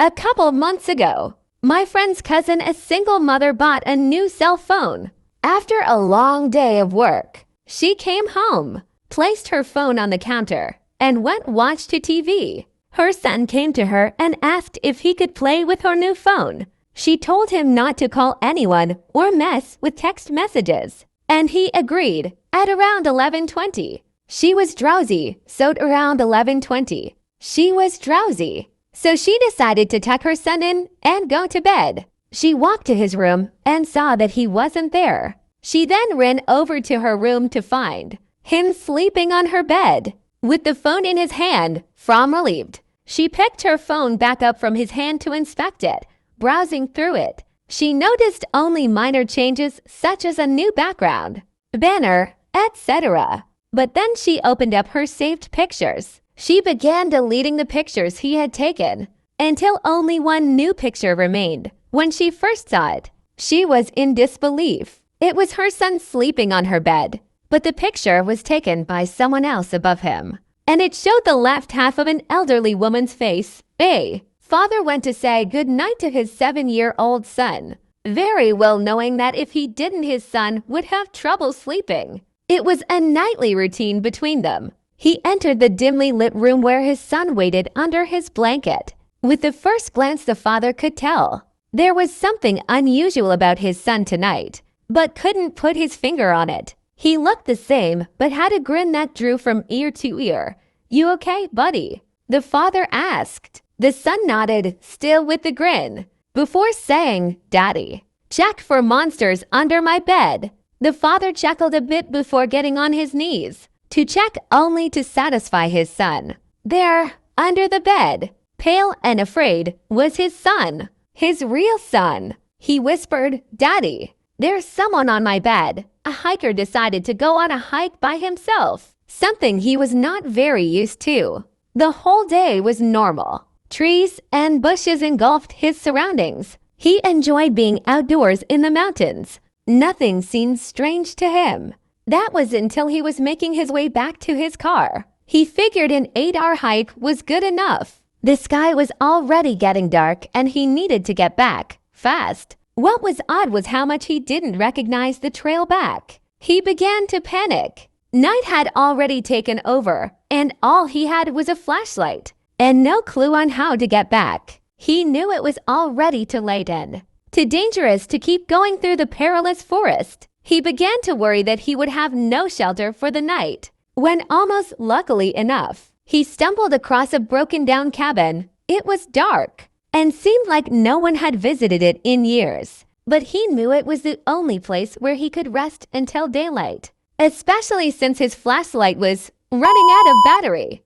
A couple months ago, my friend's cousin, a single mother, bought a new cell phone. After a long day of work, she came home, placed her phone on the counter, and watched TV. Her son came to her and asked if he could play with her new phone. She told him not to call anyone or mess with text messages, and he agreed at around 11:20. She was drowsy, so around 11:20. She was drowsy, so she decided to tuck her son in and go to bed. She walked to his room and saw that he wasn't there. She then ran over to her room to find him sleeping on her bed with the phone in his hand. From relieved, she picked her phone back up from his hand to inspect it. Browsing through it, she noticed only minor changes such as a new background, banner, etc. But then she opened up her saved pictures. She began deleting the pictures he had taken until only one new picture remained. When she first saw it, she was in disbelief. It was her son sleeping on her bed, but the picture was taken by someone else above him, and it showed the left half of an elderly woman's face. A father went to say good night to his 7-year-old son, very well knowing that if he didn't, his son would have trouble sleeping. It was a nightly routine between them. He entered the dimly lit room where his son waited under his blanket. With the first glance, the father could tell there was something unusual about his son tonight, but couldn't put his finger on it. He looked the same, but had a grin that drew from ear to ear. "You okay, buddy?" the father asked. The son nodded, still with the grin, before saying, "Daddy, check for monsters under my bed." The father chuckled a bit before getting on his knees to check, only to satisfy his son. There, under the bed, pale and afraid, was his son. His real son. He whispered, "Daddy, there's someone on my bed." A hiker decided to go on a hike by himself, something he was not very used to. The whole day was normal. Trees and bushes engulfed his surroundings. He enjoyed being outdoors in the mountains. Nothing seemed strange to him. That was until he was making his way back to his car. He figured an 8-hour hike was good enough. The sky was already getting dark and he needed to get back fast. What was odd was how much he didn't recognize the trail back. He began to panic. Night had already taken over, and all he had was a flashlight and no clue on how to get back. He knew it was already too late and too dangerous to keep going through the perilous forest. He began to worry that he would have no shelter for the night, when almost luckily enough, he stumbled across a broken-down cabin. It was dark and seemed like no one had visited it in years, but he knew it was the only place where he could rest until daylight, especially since his flashlight was running out of battery.